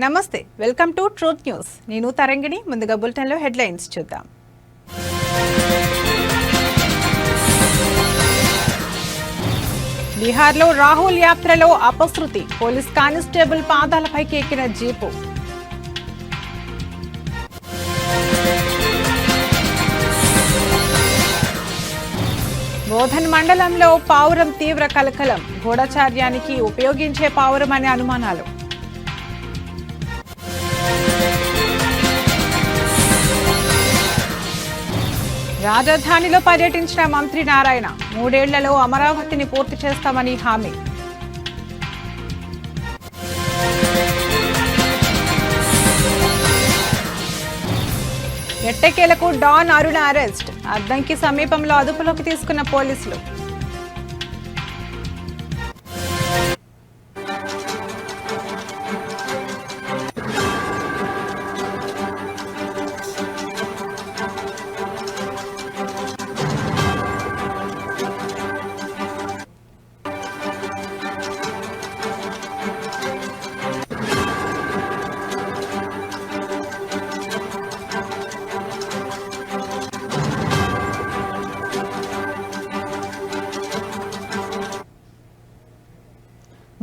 నమస్తే, welcome to truth news. నేను తరంగిణి. ముందుగా బులెటిన్లో హెడ్లైన్స్ చూద్దాం. బీహార్లో రాహుల్ యాత్రలో అపశృతి, పోలీస్ కానిస్టేబుల్ పాదాలపైకి ఎక్కిన జీపు. బోధన్ మండలంలో పావురం తీవ్ర కలకలం, గూఢచార్యానికి ఉపయోగించే పావురం అనే అనుమానాలు. రాజధానిలో పర్యటించిన మంత్రి నారాయణ, 3 ఏళ్లలో అమరావతిని పూర్తి చేస్తామని హామీ. ఎట్టకేలకు డాన్ అరుణ అరెస్ట్, అద్దంకి సమీపంలో అదుపులోకి తీసుకున్న పోలీసులు.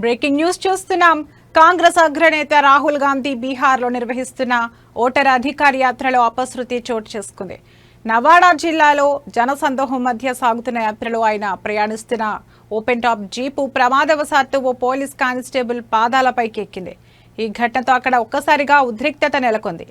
బ్రేకింగ్ న్యూస్ చూస్తున్నాం. కాంగ్రెస్ అగ్రనేత రాహుల్ గాంధీ బీహార్లో నిర్వహిస్తున్న ఓటర్ అధికార యాత్రలో అపశృతి చోటు చేసుకుంది. నవాడా జిల్లాలో జనసందోహం మధ్య సాగుతున్న యాత్రలో ఆయన ప్రయాణిస్తున్న ఓపెన్ టాప్ జీపు ప్రమాదవశాత్తు ఓ పోలీస్ కానిస్టేబుల్ పాదాలపైకి ఎక్కింది. ఈ ఘటనతో అక్కడ ఒక్కసారిగా ఉద్రిక్తత నెలకొంది.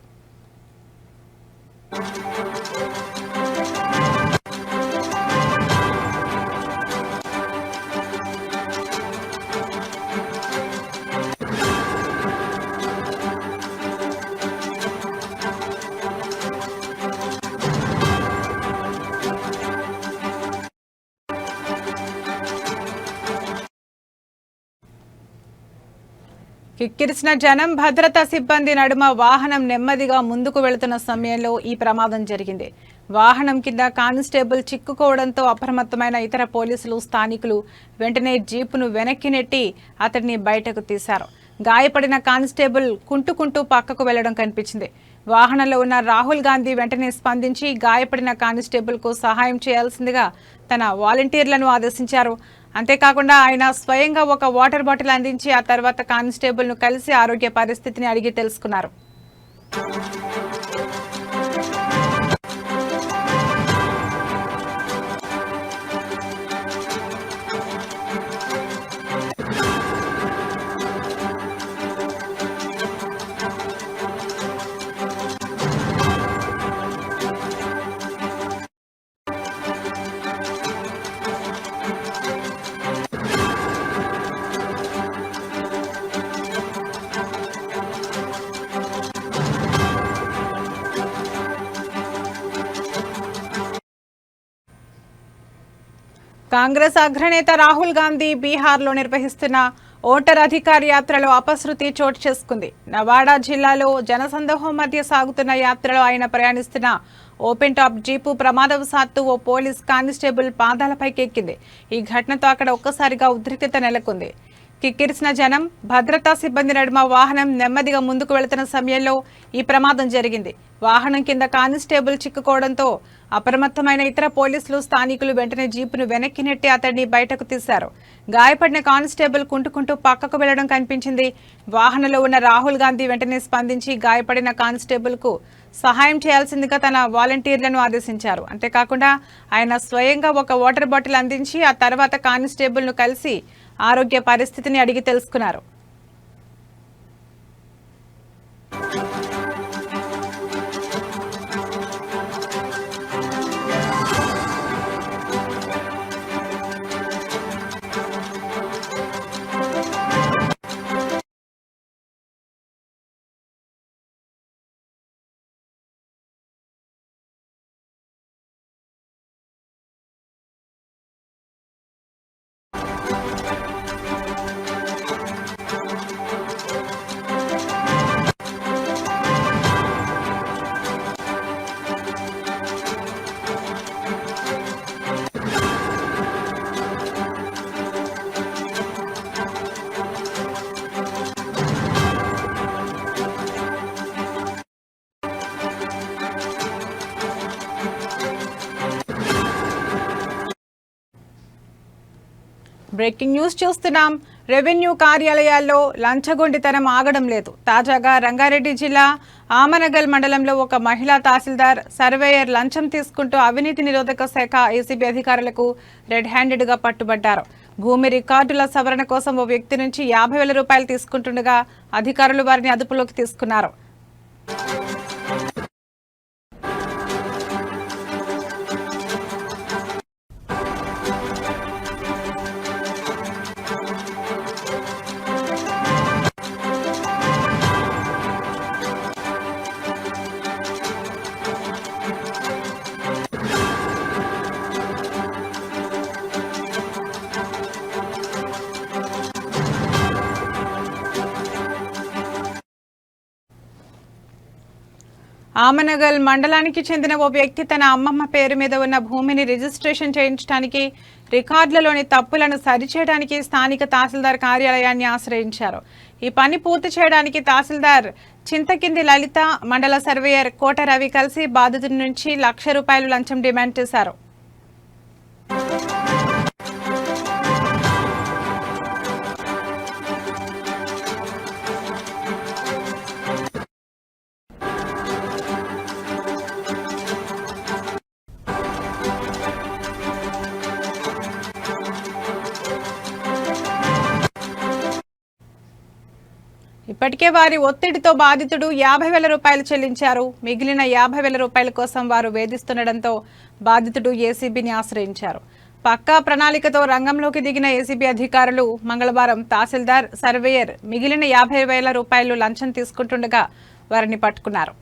కిక్కిరిసిన జనం, భద్రతా సిబ్బంది నడుమ వాహనం నెమ్మదిగా ముందుకు వెళుతున్న సమయంలో ఈ ప్రమాదం జరిగింది. వాహనం కింద కానిస్టేబుల్ చిక్కుకోవడంతో అప్రమత్తమైన ఇతర పోలీసులు, స్థానికులు వెంటనే జీపును వెనక్కి నెట్టి అతడిని బయటకు తీశారు. గాయపడిన కానిస్టేబుల్ కుంటుకుంటూ పక్కకు వెళ్లడం కనిపించింది. వాహనంలో ఉన్న రాహుల్ గాంధీ వెంటనే స్పందించి గాయపడిన కానిస్టేబుల్ కు సహాయం చేయాల్సిందిగా తన వాలంటీర్లను ఆదేశించారు. అంతేకాకుండా ఆయన స్వయంగా ఒక వాటర్ బాటిల్ అందించి ఆ తర్వాత కానిస్టేబుల్ ను కలిసి ఆరోగ్య పరిస్థితిని అడిగి తెలుసుకున్నారు. కాంగ్రెస్ అగ్రనేత రాహుల్ గాంధీ బీహార్లో నిర్వహిస్తున్న ఓటర్ అధికార యాత్రలో అపశృతి చోటు చేసుకుంది. నవాడా జిల్లాలో జనసందోహం మధ్య సాగుతున్న యాత్రలో ఆయన ప్రయాణిస్తున్న ఓపెన్ టాప్ జీపు ప్రమాదవశాత్తు ఓ పోలీస్ కానిస్టేబుల్ పాదాలపైకి ఎక్కింది. ఈ ఘటనతో అక్కడ ఒక్కసారిగా ఉద్రిక్తత నెలకొంది. కిక్కిరిసిన జనం, భద్రతా సిబ్బంది నడుమ వాహనం నెమ్మదిగా ముందుకు వెళుతున్న సమయంలో ఈ ప్రమాదం జరిగింది. వాహనం కింద కానిస్టేబుల్ చిక్కుకోవడంతో అప్రమత్తమైన ఇతర పోలీసులు, స్థానికులు వెంటనే జీపును వెనక్కి నెట్టి అతడిని బయటకు తీశారు. గాయపడిన కానిస్టేబుల్ కుంటుకుంటూ పక్కకు వెళ్లడం కనిపించింది. వాహనంలో ఉన్న రాహుల్ గాంధీ వెంటనే స్పందించి గాయపడిన కానిస్టేబుల్ కు సహాయం చేయాల్సిందిగా తన వాలంటీర్లను ఆదేశించారు. అంతేకాకుండా ఆయన స్వయంగా ఒక వాటర్ బాటిల్ అందించి ఆ తర్వాత కానిస్టేబుల్ ను కలిసి ఆరోగ్య పరిస్థితిని అడిగి తెలుసుకున్నారు. బ్రేకింగ్ న్యూస్ చూస్తున్నాం. రెవెన్యూ కార్యాలయాల్లో లంచగొండితనం ఆగడం లేదు. తాజాగా రంగారెడ్డి జిల్లా ఆమనగల్ మండలంలో ఒక మహిళా తహసీల్దార్ సర్వేయర్ లంచం తీసుకుంటూ అవినీతి నిరోధక శాఖ ఏసీబీ అధికారులకు రెడ్ హ్యాండెడ్గా పట్టుబడ్డారు. భూమి రికార్డుల సవరణ కోసం ఓ వ్యక్తి నుంచి 50,000 రూపాయలు తీసుకుంటుండగా అధికారులు వారిని అదుపులోకి తీసుకున్నారు. ఆమనగల్ మండలానికి చెందిన ఓ వ్యక్తి తన అమ్మమ్మ పేరు మీద ఉన్న భూమిని రిజిస్ట్రేషన్ చేయించడానికి, రికార్డులలోని తప్పులను సరిచేయడానికి స్థానిక తహసీల్దార్ కార్యాలయాన్ని ఆశ్రయించారు. ఈ పని పూర్తి చేయడానికి తహసీల్దార్ చింతకింది లలిత, మండల సర్వేయర్ కోట రవి కలిసి బాధితుడి నుంచి ₹1,00,000 లంచం డిమాండ్ చేశారు. ఇప్పటికే వారి ఒత్తిడితో బాధితుడు 50,000 రూపాయలు చెల్లించారు. మిగిలిన 50,000 రూపాయల కోసం వారు వేధిస్తుండటంతో బాధితుడు ఏసీబీని ఆశ్రయించారు. పక్కా ప్రణాళికతో రంగంలోకి దిగిన ఏసీబీ అధికారులు మంగళవారం తహసీల్దార్, సర్వేయర్ మిగిలిన 50,000 రూపాయలు లంచం తీసుకుంటుండగా వారిని పట్టుకున్నారు.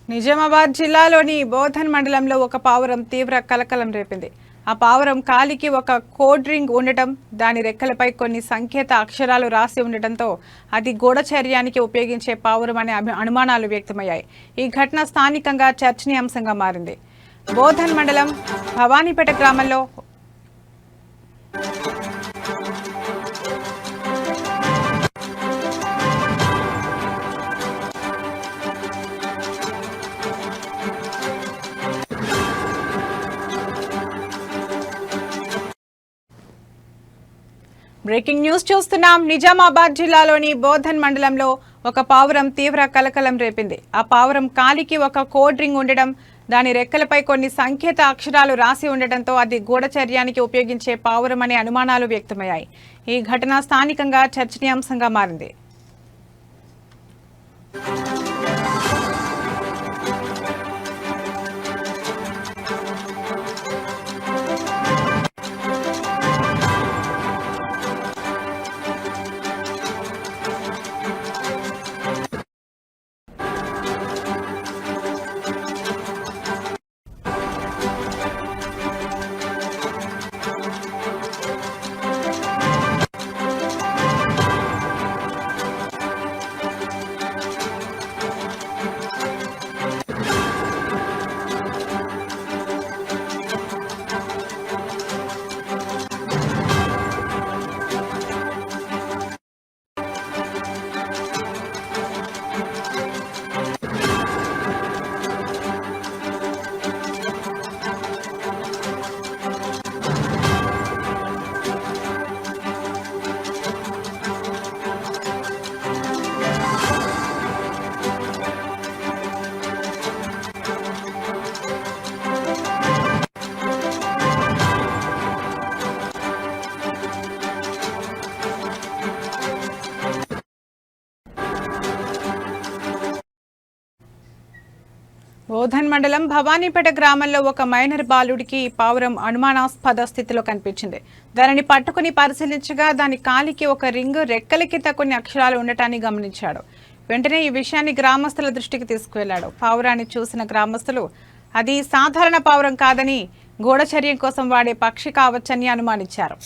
నిజామాబాద్ జిల్లాలోని బోధన్ మండలంలో ఒక పావురం తీవ్ర కలకలం రేపింది. ఆ పావురం కాలికి ఒక కోడ్ రింగ్ ఉండటం, దాని రెక్కలపై కొన్ని సంకేత అక్షరాలు రాసి ఉండటంతో అది గూఢచర్యానికి ఉపయోగించే పావురం అనే అనుమానాలు వ్యక్తమయ్యాయి. ఈ ఘటన స్థానికంగా చర్చనీయాంశంగా మారింది. బోధన్ మండలం భవానీపేట గ్రామంలో బ్రేకింగ్ న్యూస్ చూస్తున్నాం. నిజామాబాద్ జిల్లాలోని బోధన్ మండలంలో ఒక పావురం తీవ్ర కలకలం రేపింది. ఆ పావురం కాలికి ఒక కోడ్ రింగ్ ఉండడం, దాని రెక్కలపై కొన్ని సంకేత అక్షరాలు రాసి ఉండటంతో అది గూఢచర్యానికి ఉపయోగించే పావురం అనే అనుమానాలు వ్యక్తమయ్యాయి. ఈ ఘటన స్థానికంగా చర్చనీయాంశంగా మారింది. బోధన్ మండలం భవానీపేట గ్రామంలో ఒక మైనర్ బాలుడికి పావురం అనుమానాస్పద స్థితిలో కనిపించింది. దానిని పట్టుకుని పరిశీలించగా దాని కాలికి ఒక రింగు, రెక్కల కింద కొన్ని అక్షరాలు ఉండటాన్ని గమనించాడు. వెంటనే ఈ విషయాన్ని గ్రామస్తుల దృష్టికి తీసుకువెళ్లాడు. పావురాన్ని చూసిన గ్రామస్తులు అది సాధారణ పావురం కాదని, గూఢచర్యం కోసం వాడే పక్షి కావచ్చని అనుమానించారు.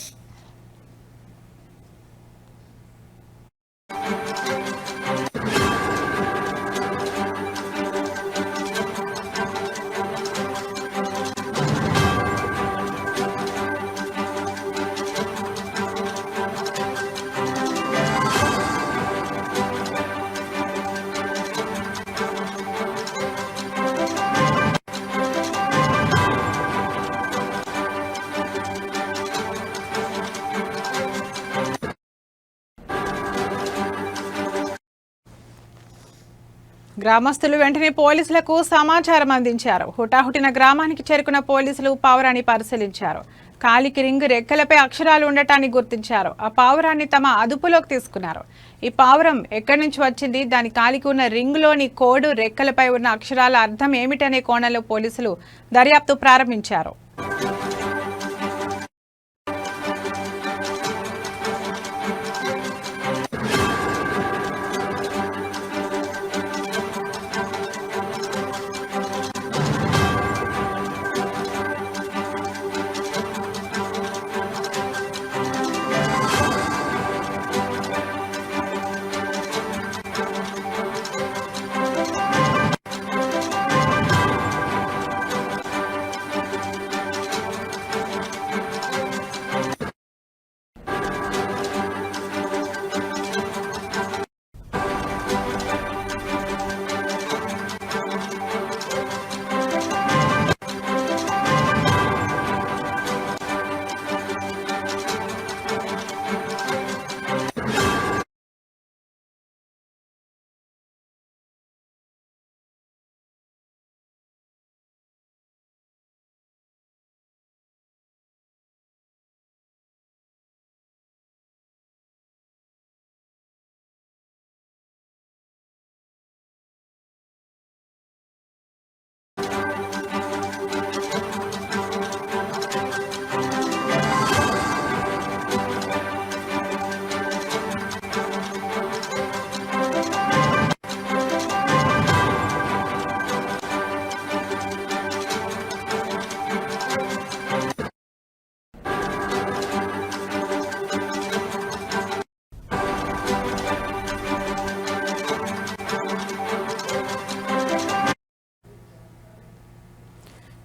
గ్రామస్తులు వెంటనే పోలీసులకు సమాచారం అందించారు. హుటాహుటిన గ్రామానికి చేరుకున్న పోలీసులు పావురాన్ని పరిశీలించారు. కాలికి రింగు, రెక్కలపై అక్షరాలు ఉండటాన్ని గుర్తించారు. ఆ పావురాన్ని తమ అదుపులోకి తీసుకున్నారు. ఈ పావురం ఎక్కడి నుంచి వచ్చింది, దాని కాలికి ఉన్న రింగులోని కోడు, రెక్కలపై ఉన్న అక్షరాల అర్థం ఏమిటనే కోణంలో పోలీసులు దర్యాప్తు ప్రారంభించారు.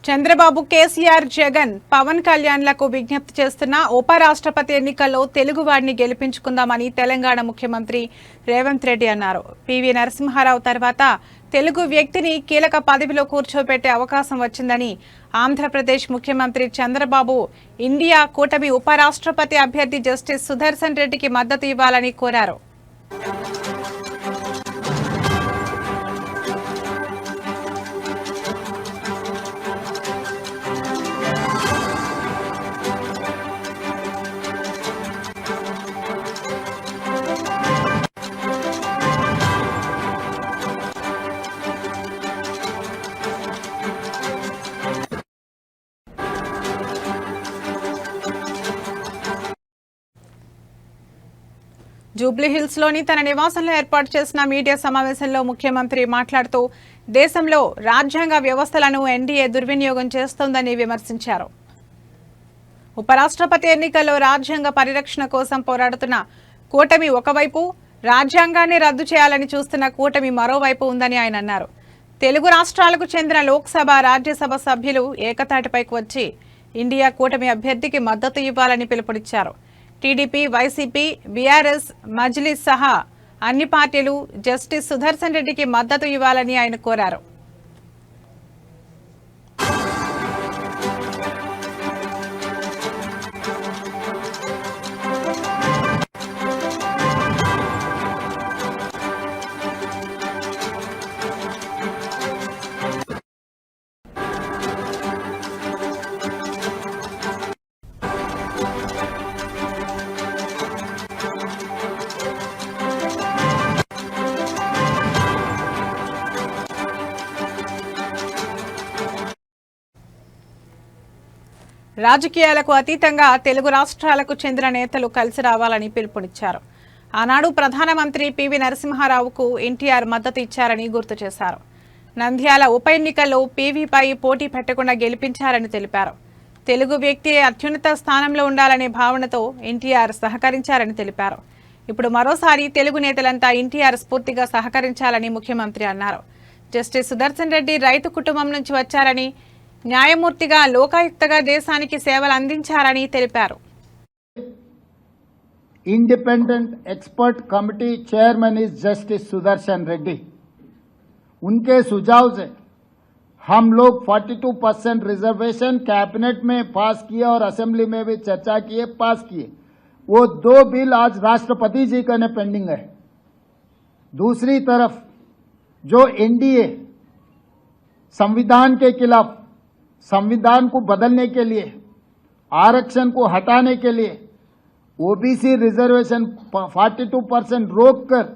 చంద్రబాబు, కేసీఆర్, జగన్, పవన్ కళ్యాణ్లకు విజ్ఞప్తి చేస్తున్న ఉపరాష్ట్రపతి ఎన్నికల్లో తెలుగువాడిని గెలిపించుకుందామని తెలంగాణ ముఖ్యమంత్రి రేవంత్ రెడ్డి అన్నారు. పివి నరసింహారావు తర్వాత తెలుగు వ్యక్తిని కీలక పదవిలో కూర్చోబెట్టే అవకాశం వచ్చిందని ఆంధ్రప్రదేశ్ ముఖ్యమంత్రి చంద్రబాబు ఇండియా కూటమి ఉపరాష్ట్రపతి అభ్యర్థి జస్టిస్ సుదర్శన్ రెడ్డికి మద్దతు ఇవ్వాలని కోరారు. జూబ్లీహిల్స్లోని తన నివాసంలో ఏర్పాటు చేసిన మీడియా సమావేశంలో ముఖ్యమంత్రి మాట్లాడుతూ దేశంలో రాజ్యాంగ వ్యవస్థలను ఎన్డీఏ దుర్వినియోగం చేస్తోందని విమర్శించారు. ఉపరాష్ట్రపతి ఎన్నికల్లో రాజ్యాంగ పరిరక్షణ కోసం పోరాడుతున్న కూటమి ఒకవైపు, రాజ్యాంగాన్ని రద్దు చేయాలని చూస్తున్న కూటమి మరోవైపు ఉందని ఆయన అన్నారు. తెలుగు రాష్ట్రాలకు చెందిన లోక్సభ, రాజ్యసభ సభ్యులు ఏకతాటిపైకి వచ్చి ఇండియా కూటమి అభ్యర్థికి మద్దతు ఇవ్వాలని పిలుపునిచ్చారు. టీడీపీ, వైసీపీ, బీఆర్ఎస్, మజ్లిస్ సహా అన్ని పార్టీలు జస్టిస్ సుదర్శన్ రెడ్డికి మద్దతు ఇవ్వాలని ఆయన కోరారు. రాజకీయాలకు అతీతంగా తెలుగు రాష్ట్రాలకు చెందిన నేతలు కలిసి రావాలని పిలుపునిచ్చారు. ఆనాడు ప్రధానమంత్రి పివి నరసింహారావుకు ఎన్టీఆర్ మద్దతు ఇచ్చారని గుర్తు చేశారు. నంద్యాల ఉప ఎన్నికల్లో పీవీపై పోటీ పెట్టకుండా గెలిపించారని తెలిపారు. తెలుగు వ్యక్తి అత్యున్నత స్థానంలో ఉండాలనే భావనతో ఎన్టీఆర్ సహకరించారని తెలిపారు. ఇప్పుడు మరోసారి తెలుగు నేతలంతా ఎన్టీఆర్ స్ఫూర్తిగా సహకరించాలని ముఖ్యమంత్రి అన్నారు. జస్టిస్ సుదర్శన్ రెడ్డి రైతు కుటుంబం నుంచి వచ్చారని, న్యాయమూర్తిగా లోకాయుక్తగా దేశానికి సేవలు అందించారని తెలిపారు. Independent expert committee chairman is justice Sudarshan Reddy. उनके सुझाव से हम लोग 42% रिजर्वेशन कैबिनेट में पास किए और असेंबली में भी चर्चा किए, पास किए। वो 2 बिल आज राष्ट्रपति जी का ने पेंडिंग है। दूसरी तरफ जो एनडीए संविधान के खिलाफ, संविधान को बदलने के लिए, आरक्षण को हटाने के लिए ओबीसी रिजर्वेशन 42% रोककर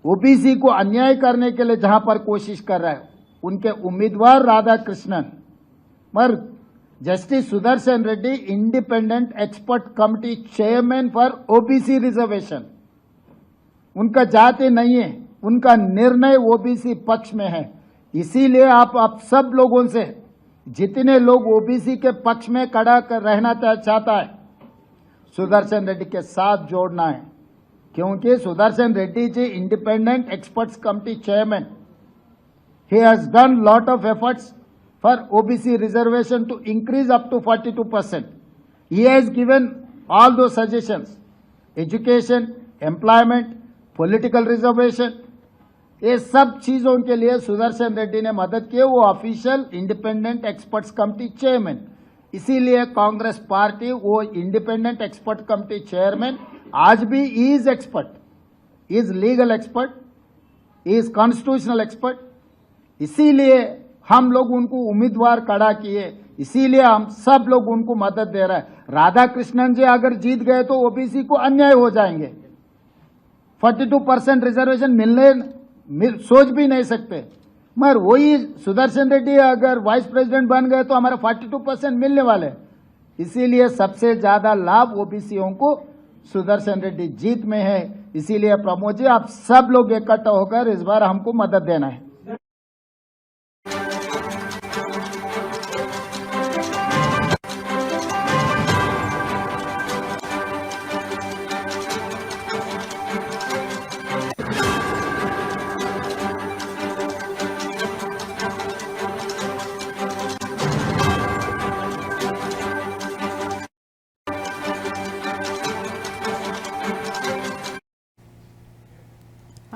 ओबीसी को अन्याय करने के लिए जहां पर कोशिश कर रहा है, उनके उम्मीदवार राधाकृष्णन पर justice Sudarshan Reddy independent expert committee chairman for OBC reservation, उनका जाति नहीं है, उनका निर्णय ओबीसी पक्ष में है। इसीलिए आप सब लोगों से, जितने लोग ओबीसी के पक्ष में खड़ा कर रहना चाहता है, सुदर्शन रेड्डी के साथ जोड़ना है, क्योंकि Sudarshan Reddy ji independent experts committee chairman, he has done lot of efforts for OBC reservation to increase up to 42%. He has given all those suggestions, education, employment, political reservation, ये सब चीजों के लिए सुदर्शन रेड्डी ने मदद की। वो official independent experts committee chairman, इसीलिए कांग्रेस पार्टी वो इंडिपेंडेंट एक्सपर्ट कमेटी चेयरमैन आज भी is expert, is legal expert, is constitutional expert. इसीलिए हम लोग उनको उम्मीदवार खड़ा किए, इसीलिए हम सब लोग उनको मदद दे रहे हैं। राधाकृष्णन जी अगर जीत गए तो ओबीसी को अन्याय हो जाएंगे। 42% रिजर्वेशन सोच भी नहीं सकते, मगर वही सुदर्शन रेड्डी अगर वाइस प्रेसिडेंट बन गए तो हमारा 42% मिलने वाले। इसीलिए सबसे ज्यादा लाभ ओबीसीओं को सुदर्शन रेड्डी जीत में है। इसीलिए प्रमोद जी आप सब लोग इकट्ठा होकर इस बार हमको मदद देना है।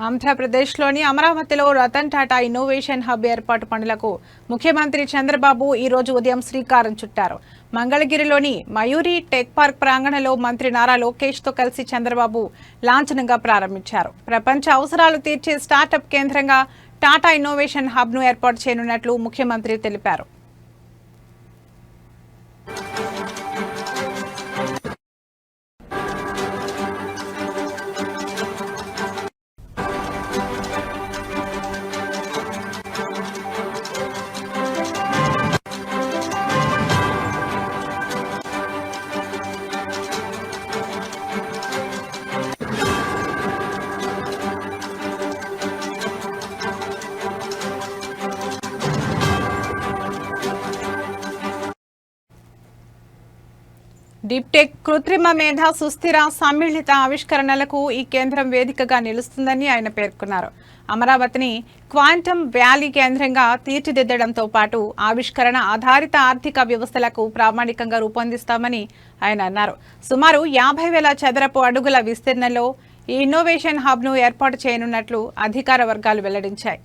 ఆంధ్రప్రదేశ్లోని అమరావతిలో రతన్ టాటా ఇన్నోవేషన్ హబ్ ఏర్పాటు పనులకు ముఖ్యమంత్రి చంద్రబాబు ఈ రోజు ఉదయం శ్రీకారం చుట్టారు. మంగళగిరిలోని మయూరి టెక్ పార్క్ ప్రాంగణంలో మంత్రి నారా లోకేష్తో కలిసి చంద్రబాబు లాంఛనంగా ప్రారంభించారు. ప్రపంచ అవసరాలు తీర్చే స్టార్టప్ కేంద్రంగా టాటా ఇన్నోవేషన్ హబ్ను ఏర్పాటు చేయనున్నట్లు ముఖ్యమంత్రి తెలిపారు. డీప్టెక్, కృత్రిమ మేధ, సుస్థిర సమ్మిళిత ఆవిష్కరణలకు ఈ కేంద్రం వేదికగా నిలుస్తుందని ఆయన పేర్కొన్నారు. అమరావతిని క్వాంటమ్ వ్యాలీ కేంద్రంగా తీర్చిదిద్దడంతో పాటు ఆవిష్కరణ ఆధారిత ఆర్థిక వ్యవస్థలకు ప్రామాణికంగా రూపొందిస్తామని ఆయన అన్నారు. సుమారు 50,000 చదరపు అడుగుల విస్తీర్ణంలో ఈ ఇన్నోవేషన్ హబ్ను ఏర్పాటు చేయనున్నట్లు అధికార వర్గాలు వెల్లడించాయి.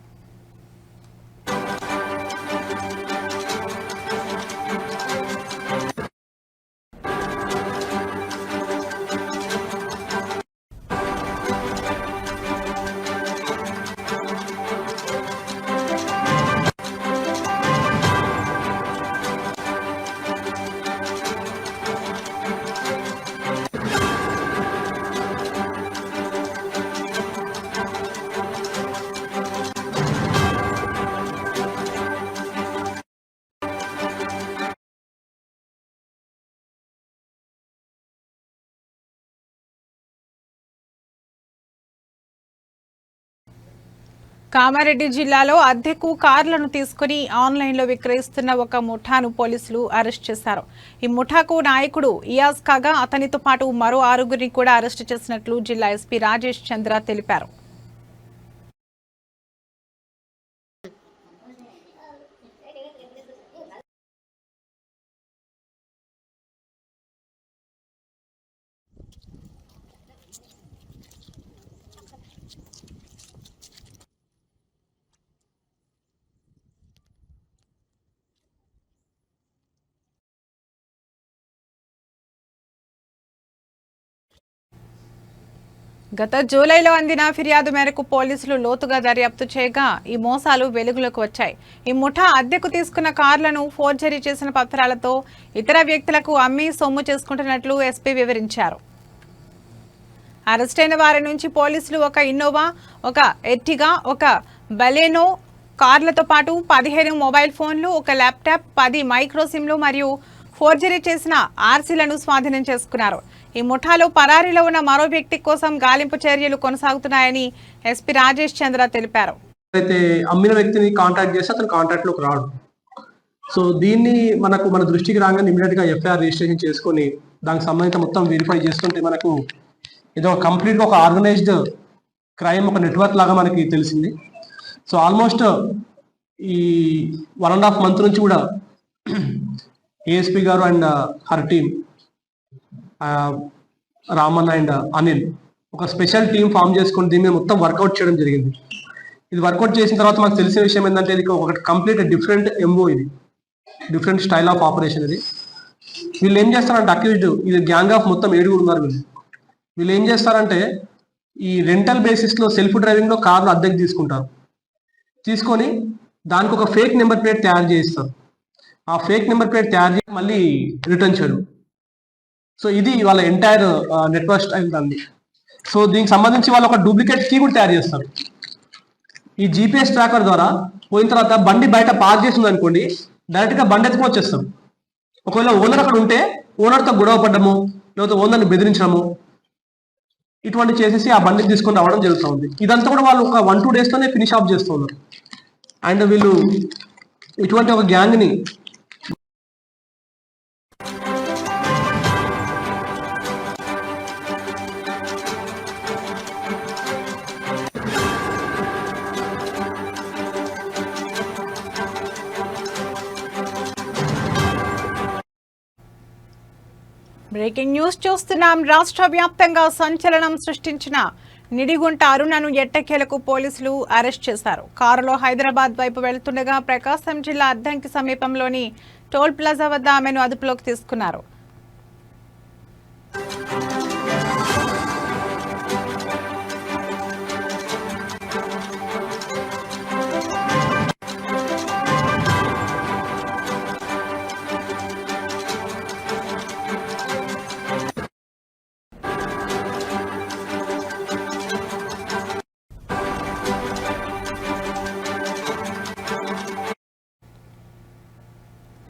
కామారెడ్డి జిల్లాలో అద్దెకు కార్లను తీసుకుని ఆన్లైన్లో విక్రయిస్తున్న ఒక ముఠాను పోలీసులు అరెస్ట్ చేశారు. ఈ ముఠాకు నాయకుడు ఇయాజ్ కాగా అతనితో పాటు మరో 6గురిని కూడా అరెస్టు చేసినట్లు జిల్లా ఎస్పీ రాజేష్ చంద్ర తెలిపారు. గత జూలైలో అందిన ఫిర్యాదు మేరకు పోలీసులు లోతుగా దర్యాప్తు చేయగా ఈ మోసాలు వెలుగులోకి వచ్చాయి. ఈ ముఠా అద్దెకు తీసుకున్న కార్లను ఫోర్జరీ చేసిన పత్రాలతో ఇతర వ్యక్తులకు అమ్మి సొమ్ము చేసుకుంటున్నట్లు ఎస్పీ వివరించారు. అరెస్టైన వారి నుంచి పోలీసులు ఒక ఇన్నోవా, ఒక ఎర్టిగా, ఒక బలెనో కార్లతో పాటు 15 మొబైల్ ఫోన్లు, ఒక ల్యాప్టాప్, 10 మైక్రో సిమ్లు మరియు ఫోర్జరీ చేసిన ఆర్సీలను స్వాధీనం చేసుకున్నారు. ఈ ముఠాలో పరారీలో ఉన్న మరో వ్యక్తి కోసం గాలింపు చర్యలు కొనసాగుతున్నాయని ఎస్పీ రాజేష్ చంద్ర తెలిపారు. అయితే అమ్మిన వ్యక్తిని కాంటాక్ట్ చేస్తే అతను కాంటాక్ట్ లోకి రాడు. సో దీన్ని మన దృష్టికి రాగానే ఇమీడియట్ గా ఎఫ్ఐఆర్ రిజిస్ట్రేషన్ చేసుకొని దానికి సంబంధించిన మొత్తం వెరిఫై చేస్తుంటే మనకు ఏదో కంప్లీట్ గా ఒక ఆర్గనైజ్డ్ క్రైమ్, ఒక నెట్వర్క్ లాగా మనకి తెలిసింది. సో ఆల్మోస్ట్ ఈ 1.5 month నుంచి కూడా ఏఎస్పీ గారు and her team, Raman and Anil ఒక స్పెషల్ టీం ఫామ్ చేసుకుని దీన్ని మొత్తం వర్కౌట్ చేయడం జరిగింది. ఇది వర్కౌట్ చేసిన తర్వాత మాకు తెలిసిన విషయం ఏంటంటే ఇది ఒక కంప్లీట్ డిఫరెంట్ ఎంఓ, ఇది డిఫరెంట్ స్టైల్ ఆఫ్ ఆపరేషన్. ఇది వీళ్ళు ఏం చేస్తారంటే అక్యూజ్డ్, ఇది గ్యాంగ్ ఆఫ్ మొత్తం 7 ఉన్నారు. వీళ్ళు ఏం చేస్తారంటే ఈ రెంటల్ బేసిస్ లో సెల్ఫ్ డ్రైవింగ్ లో కార్లు అద్దెకు తీసుకుంటారు. తీసుకొని దానికి ఒక ఫేక్ నెంబర్ ప్లేట్ తయారు చేయిస్తారు. ఆ ఫేక్ నెంబర్ ప్లేట్ తయారు చేసి మళ్ళీ రిటర్న్ చేయడం. సో ఇది వాళ్ళ ఎంటైర్ నెట్వర్క్ స్టైల్ దాన్ని. సో దీనికి సంబంధించి వాళ్ళు ఒక డూప్లికేట్ కీ కూడా తయారు చేస్తారు. ఈ జీపీఎస్ ట్రాకర్ ద్వారా పోయిన తర్వాత బండి బయట పార్క్ చేసింది అనుకోండి, డైరెక్ట్ గా బండి ఎత్తుకొని వచ్చేస్తాం. ఒకవేళ ఓనర్ అక్కడ ఉంటే ఓనర్తో గొడవ పడ్డము, లేకపోతే ఓనర్ని బెదిరించడము, ఇటువంటి చేసేసి ఆ బండిని తీసుకొని రావడం జరుగుతూ ఉంది. ఇదంతా కూడా వాళ్ళు ఒక 1-2 days తోనే ఫినిష్ ఆఫ్ చేస్తున్నారు. అండ్ వీళ్ళు ఇటువంటి ఒక గ్యాంగ్ ని బ్రేకింగ్ న్యూస్ చూస్తున్నాం. రాష్ట్ర వ్యాప్తంగా సంచలనం సృష్టించిన నిడిగుంట అరుణను ఎట్టకేలకు పోలీసులు అరెస్ట్ చేశారు. కారులో హైదరాబాద్ వైపు వెళ్తుండగా ప్రకాశం జిల్లా అద్దంకి సమీపంలోని టోల్ ప్లాజా వద్ద ఆమెను అదుపులోకి తీసుకున్నారు.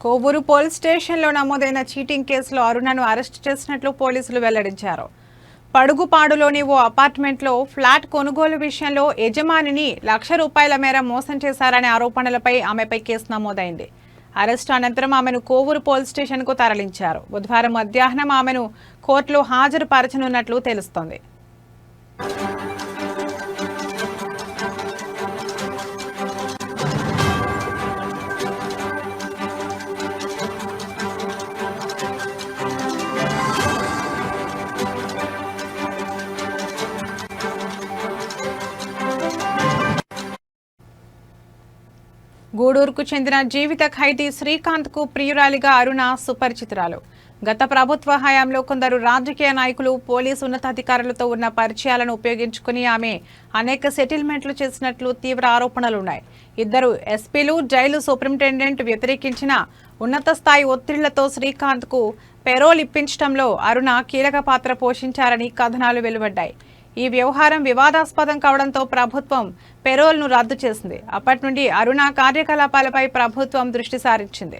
కోవూరు పోలీస్ స్టేషన్లో నమోదైన చీటింగ్ కేసులో అరుణను అరెస్టు చేసినట్లు పోలీసులు వెల్లడించారు. పడుగుపాడులోని ఓ అపార్ట్మెంట్లో ఫ్లాట్ కొనుగోలు విషయంలో యజమానిని ₹1,00,000 మేర మోసం చేశారనే ఆరోపణలపై ఆమెపై కేసు నమోదైంది. అరెస్టు అనంతరం ఆమెను కోవూరు పోలీస్ స్టేషన్కు తరలించారు. బుధవారం మధ్యాహ్నం ఆమెను కోర్టులో హాజరుపరచనున్నట్లు తెలుస్తోంది. గూడూరుకు చెందిన జీవిత ఖైదీ శ్రీకాంత్కు ప్రియురాలిగా అరుణ సుపరిచితురాలు. గత ప్రభుత్వ హయాంలో కొందరు రాజకీయ నాయకులు, పోలీసు ఉన్నతాధికారులతో ఉన్న పరిచయాలను ఉపయోగించుకుని ఆమె అనేక సెటిల్మెంట్లు చేసినట్లు తీవ్ర ఆరోపణలున్నాయి. 2 ఎస్పీలు, జైలు సూపరింటెండెంట్ వ్యతిరేకించిన ఉన్నత స్థాయి ఒత్తిళ్లతో శ్రీకాంత్కు పెరోల్ ఇప్పించడంలో అరుణ కీలక పాత్ర పోషించారని కథనాలు వెలువడ్డాయి. ఈ వ్యవహారం వివాదాస్పదం కావడంతో ప్రభుత్వం పెరోల్ను రద్దు చేసింది. అప్పటి నుండి అరుణ కార్యకలాపాలపై ప్రభుత్వం దృష్టి సారించింది.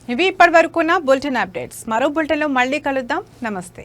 ఇవి ఇప్పటి వరకున్న బులెటిన్ అప్డేట్స్. మరో బులెటిన్లో మళ్ళీ కలుద్దాం. నమస్తే.